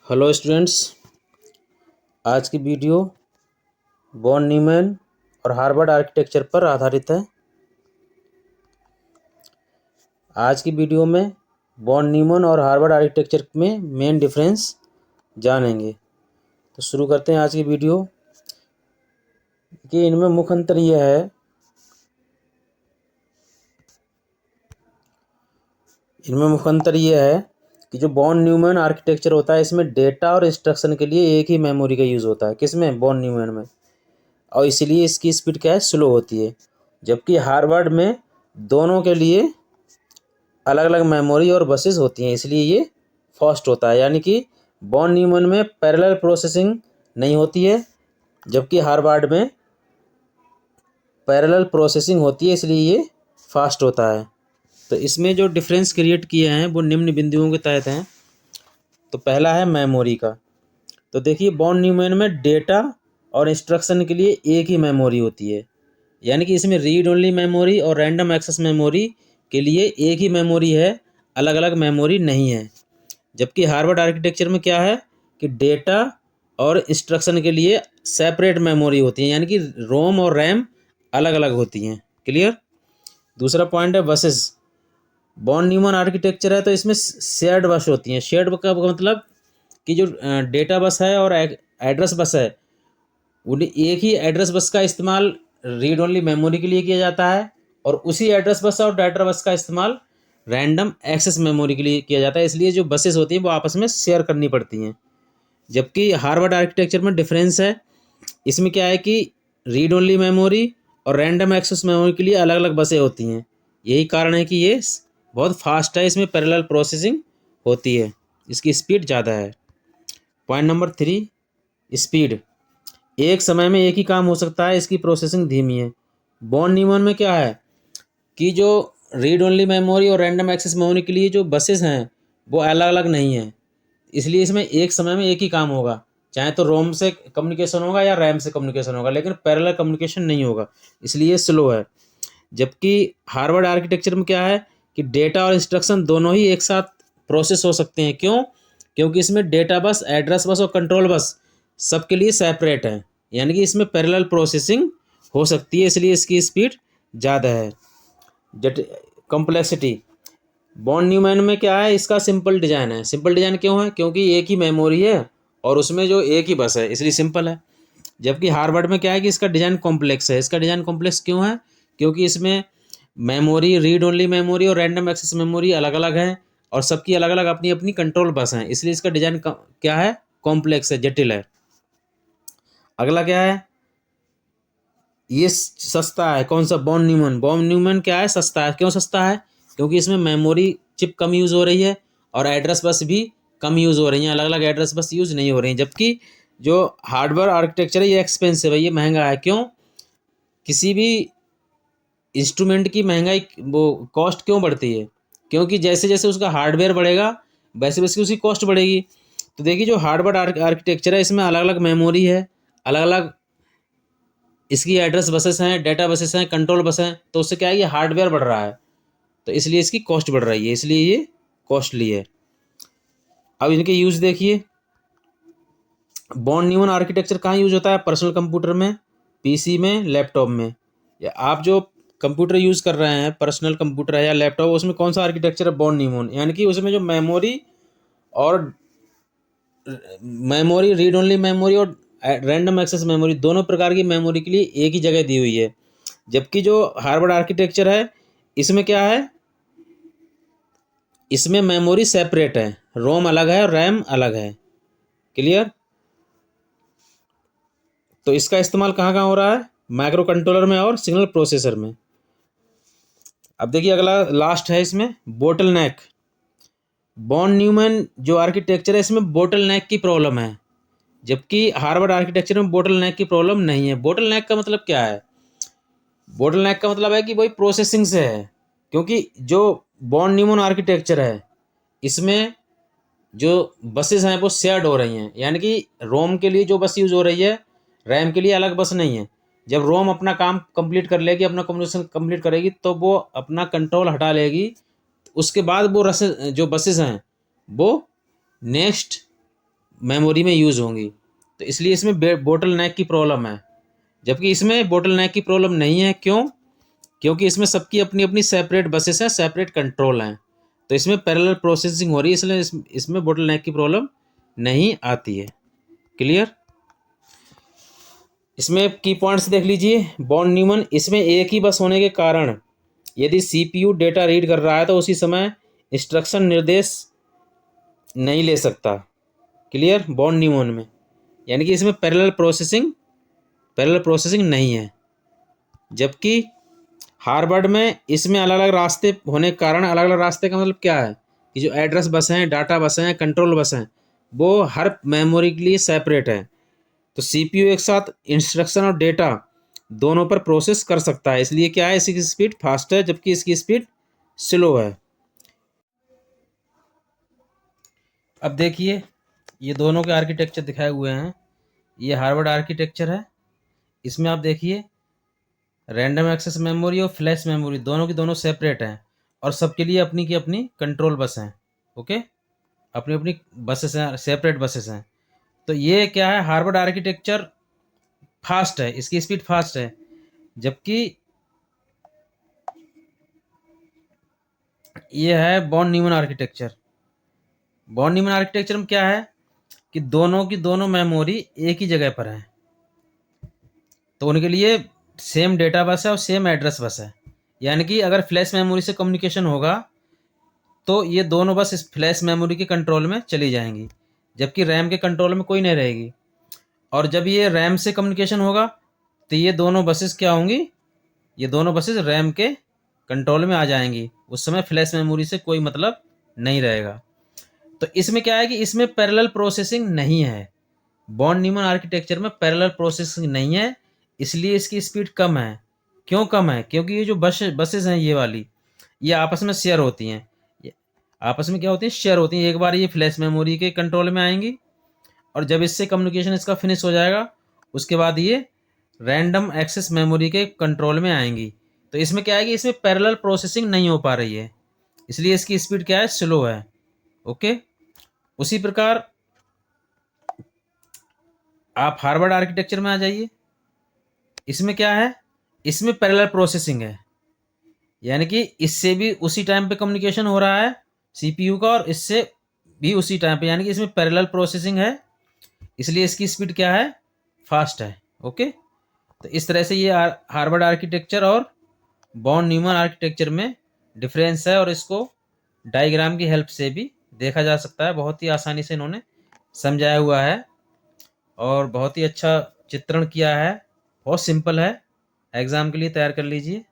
Hello students. आज की video von Neumann और हार्वर्ड आर्किटेक्चर पर आधारित है। आज की वीडियो में वॉन न्यूमैन और हार्वर्ड आर्किटेक्चर में मेन डिफरेंस जानेंगे। तो शुरू करते हैं आज की वीडियो कि इनमें मुख्य अंतर यह है कि जो वॉन न्यूमैन आर्किटेक्चर होता है इसमें डेटा और इंस्ट्रक्शन के लिए एक ही मेमोरी का यूज़ होता है। किसमें? वॉन न्यूमैन में। और इसलिए इसकी स्पीड क्या है? स्लो होती है। जबकि हार्वर्ड में दोनों के लिए अलग अलग मेमोरी और बसेस होती हैं, इसलिए ये फास्ट होता है। यानी कि वॉन न्यूमैन में पैरेलल प्रोसेसिंग नहीं होती है, जबकि हार्वर्ड में पैरेलल प्रोसेसिंग होती है, इसलिए ये फास्ट होता है। तो इसमें जो डिफरेंस क्रिएट किए हैं वो निम्न बिंदुओं के तहत हैं। तो पहला है मेमोरी का। तो देखिए, वॉन न्यूमैन में डेटा और इंस्ट्रक्शन के लिए एक ही मेमोरी होती है, यानी कि इसमें रीड ओनली मेमोरी और रैंडम एक्सेस मेमोरी के लिए एक ही मेमोरी है, अलग अलग मेमोरी नहीं है। जबकि हार्वर्ड आर्किटेक्चर में क्या है कि डेटा और इंस्ट्रक्शन के लिए सेपरेट मेमोरी होती है, यानी कि रोम और रैम अलग अलग होती हैं। क्लियर? दूसरा पॉइंट है बसेस। वॉन न्यूमैन आर्किटेक्चर है तो इसमें शेयर्ड बस होती हैं। शेयर्ड का मतलब कि जो डेटा बस है और एड्रेस बस है, उन्हें एक ही एड्रेस बस का इस्तेमाल रीड ओनली मेमोरी के लिए किया जाता है और उसी एड्रेस बस और डाटा बस का इस्तेमाल रैंडम एक्सेस मेमोरी के लिए किया जाता है। इसलिए जो बसेस होती हैं वो आपस में शेयर करनी पड़ती हैं। जबकि हार्वर्ड आर्किटेक्चर में डिफरेंस है। इसमें क्या है कि रीड ओनली मेमोरी और रैंडम एक्सेस मेमोरी के लिए अलग अलग बसें होती हैं। यही कारण है कि ये बहुत फास्ट है, इसमें पैरेलल प्रोसेसिंग होती है, इसकी स्पीड ज़्यादा है। Point number 3, speed. एक समय में एक ही काम हो सकता है, इसकी प्रोसेसिंग धीमी है। वॉन न्यूमैन में क्या है कि जो रीड ओनली मेमोरी और रैंडम एक्सेस मेमोरी के लिए जो बसेस हैं वो अलग अलग नहीं हैं, इसलिए इसमें एक समय में एक ही काम होगा। चाहे तो रोम से कम्युनिकेशन होगा या रैम से कम्युनिकेशन होगा, लेकिन पैरेलल कम्युनिकेशन नहीं होगा, इसलिए स्लो है। जबकि हार्वर्ड आर्किटेक्चर में क्या है कि डेटा और इंस्ट्रक्शन दोनों ही एक साथ प्रोसेस हो सकते हैं। क्यों? क्योंकि इसमें डेटा बस, एड्रेस बस और कंट्रोल बस सबके लिए सेपरेट है, यानी कि इसमें पैरेलल प्रोसेसिंग हो सकती है, इसलिए इसकी स्पीड ज़्यादा है। जट कॉम्प्लेक्सिटी। वॉन न्यूमैन में क्या है, इसका सिंपल डिज़ाइन है। सिंपल डिज़ाइन क्यों है? क्योंकि एक ही मेमोरी है और उसमें जो एक ही बस है, इसलिए सिंपल है। जबकि हार्वर्ड में क्या है कि इसका डिज़ाइन कॉम्प्लेक्स है। इसका डिज़ाइन कॉम्प्लेक्स क्यों है? क्योंकि इसमें मेमोरी, रीड ओनली मेमोरी और रैंडम एक्सेस मेमोरी अलग अलग है और सबकी अलग अलग अपनी अपनी कंट्रोल बस हैं, इसलिए इसका डिज़ाइन क्या है? कॉम्प्लेक्स है, जटिल है। अगला क्या है? ये सस्ता है। कौन सा? Von Neumann. वॉन न्यूमैन क्या है? सस्ता है। क्यों सस्ता है? क्योंकि इसमें मेमोरी चिप कम यूज़ हो रही है और एड्रेस बस भी कम यूज़ हो रही हैं, अलग अलग एड्रेस बस यूज़ नहीं हो रही हैं। जबकि जो हार्डवेयर आर्किटेक्चर है ये एक्सपेंसिव है, ये महंगा है। क्यों? किसी भी इंस्ट्रूमेंट की महंगाई, वो कॉस्ट क्यों बढ़ती है? क्योंकि जैसे जैसे उसका हार्डवेयर बढ़ेगा वैसे वैसे उसकी कॉस्ट बढ़ेगी। तो देखिए, जो हार्डवेयर आर्किटेक्चर है इसमें अलग अलग मेमोरी है, अलग अलग इसकी एड्रेस बसेस हैं, डेटा बसेस हैं, कंट्रोल बस हैं, तो उससे क्या है, ये हार्डवेयर बढ़ रहा है, तो इसलिए इसकी कॉस्ट बढ़ रही है, इसलिए ये कॉस्टली है। अब इनके यूज़ देखिए। वॉन न्यूमैन आर्किटेक्चर कहाँ यूज़ होता है? पर्सनल कंप्यूटर में, पीसी में, लैपटॉप में। या आप जो कंप्यूटर यूज़ कर रहे हैं, पर्सनल कंप्यूटर है या लैपटॉप, उसमें कौन सा आर्किटेक्चर है? Von Neumann. यानी कि उसमें जो मेमोरी और मेमोरी, रीड ओनली मेमोरी और रैंडम एक्सेस मेमोरी, दोनों प्रकार की मेमोरी के लिए एक ही जगह दी हुई है। जबकि जो हार्वर्ड आर्किटेक्चर है इसमें क्या है, इसमें मेमोरी सेपरेट है, रोम अलग है और रैम अलग है। क्लियर? तो इसका इस्तेमाल कहाँ कहाँ हो रहा है? माइक्रो कंट्रोलर में और सिग्नल प्रोसेसर में। अब देखिए, अगला लास्ट है इसमें बोटल नेक। वॉन न्यूमैन जो आर्किटेक्चर है इसमें बोटल नेक की प्रॉब्लम है, जबकि हार्वर्ड आर्किटेक्चर में बोटल नेक की प्रॉब्लम नहीं है। बोटल नेक का मतलब क्या है? बोटल नेक का मतलब है कि वही प्रोसेसिंग से है। क्योंकि जो वॉन न्यूमैन आर्किटेक्चर है इसमें जो बसेस हैं वो शेयर्ड हो रही हैं, यानी कि रोम के लिए जो बस यूज़ हो रही है, रैम के लिए अलग बस नहीं है। जब रोम अपना काम कंप्लीट कर लेगी, अपना कम्युनिकेशन कंप्लीट करेगी, तो वो अपना कंट्रोल हटा लेगी। उसके बाद वो जो बसेस हैं वो नेक्स्ट मेमोरी में यूज़ होंगी, तो इसलिए इसमें बोटल नेक की प्रॉब्लम है। जबकि इसमें बोटल नेक की प्रॉब्लम नहीं है। क्यों? क्योंकि इसमें सबकी अपनी अपनी सेपरेट बसेस हैं, सेपरेट कंट्रोल हैं, तो इसमें पैरेलल प्रोसेसिंग हो रही है, इसलिए इसमें बोटल नेक की प्रॉब्लम नहीं आती है। क्लियर? इसमें की पॉइंट्स देख लीजिए। बॉन न्यूमन, इसमें एक ही बस होने के कारण यदि सीपीयू डेटा रीड कर रहा है तो उसी समय इंस्ट्रक्शन निर्देश नहीं ले सकता। क्लियर? बॉन न्यूमन में, यानी कि इसमें पैरेलल प्रोसेसिंग नहीं है। जबकि हार्वर्ड में इसमें अलग अलग रास्ते होने के कारण, अलग अलग रास्ते का मतलब क्या है कि जो एड्रेस बस हैं, डाटा बस हैं, कंट्रोल बस हैं, वो हर मेमोरी के लिए सेपरेट है। तो सीपीयू एक साथ इंस्ट्रक्शन और डेटा दोनों पर प्रोसेस कर सकता है, इसलिए क्या है, इसकी स्पीड फास्ट है जबकि इसकी स्पीड स्लो है। अब देखिए, ये दोनों के आर्किटेक्चर दिखाए हुए हैं। ये हार्वर्ड आर्किटेक्चर है। इसमें आप देखिए, रैंडम एक्सेस मेमोरी और फ्लैश मेमोरी दोनों की दोनों सेपरेट हैं और सबके लिए अपनी की अपनी कंट्रोल बस हैं। ओके, अपनी अपनी बसेस हैं, सेपरेट बसेस हैं। तो ये क्या है, हार्वर्ड आर्किटेक्चर फास्ट है, इसकी स्पीड फास्ट है। जबकि ये है बॉन न्यूमन आर्किटेक्चर। बॉन न्यूमन आर्किटेक्चर में क्या है कि दोनों की दोनों मेमोरी एक ही जगह पर है, तो उनके लिए सेम डेटा बस है और सेम एड्रेस बस है। यानी कि अगर फ्लैश मेमोरी से कम्युनिकेशन होगा तो ये दोनों बस इस फ्लैश मेमोरी के कंट्रोल में चली जाएंगी, जबकि रैम के कंट्रोल में कोई नहीं रहेगी। और जब ये रैम से कम्युनिकेशन होगा तो ये दोनों बसेस क्या होंगी, ये दोनों बसेस रैम के कंट्रोल में आ जाएंगी। उस समय फ्लैश मेमोरी से कोई मतलब नहीं रहेगा। तो इसमें क्या है कि इसमें पैरेलल प्रोसेसिंग नहीं है। बॉन न्यूमन आर्किटेक्चर में पैरेलल प्रोसेसिंग नहीं है, इसलिए इसकी स्पीड कम है। क्यों कम है? क्योंकि ये जो बसेस हैं, ये वाली, ये आपस में शेयर होती हैं। ये आपस में क्या होती है, शेयर होती हैं। एक बार ये फ्लैश मेमोरी के कंट्रोल में आएंगी और जब इससे कम्युनिकेशन इसका फिनिश हो जाएगा उसके बाद ये रैंडम एक्सेस मेमोरी के कंट्रोल में आएंगी। तो इसमें क्या है कि इसमें पैरेलल प्रोसेसिंग नहीं हो पा रही है, इसलिए इसकी स्पीड क्या है, स्लो है। ओके, उसी प्रकार आप हार्वर्ड आर्किटेक्चर में आ जाइए। इसमें क्या है, इसमें पैरेलल प्रोसेसिंग है, यानी कि इससे भी उसी टाइम पे कम्युनिकेशन हो रहा है सीपीयू का और इससे भी उसी टाइम पे, यानी कि इसमें पैरेलल प्रोसेसिंग है, इसलिए इसकी स्पीड क्या है, फास्ट है। ओके, तो इस तरह से ये हार्वर्ड आर्किटेक्चर और बॉन न्यूमन आर्किटेक्चर में डिफरेंस है और इसको डायग्राम की हेल्प से भी देखा जा सकता है। बहुत ही आसानी से इन्होंने समझाया हुआ है और बहुत ही अच्छा चित्रण किया है। बहुत सिंपल है, एग्ज़ाम के लिए तैयार कर लीजिए।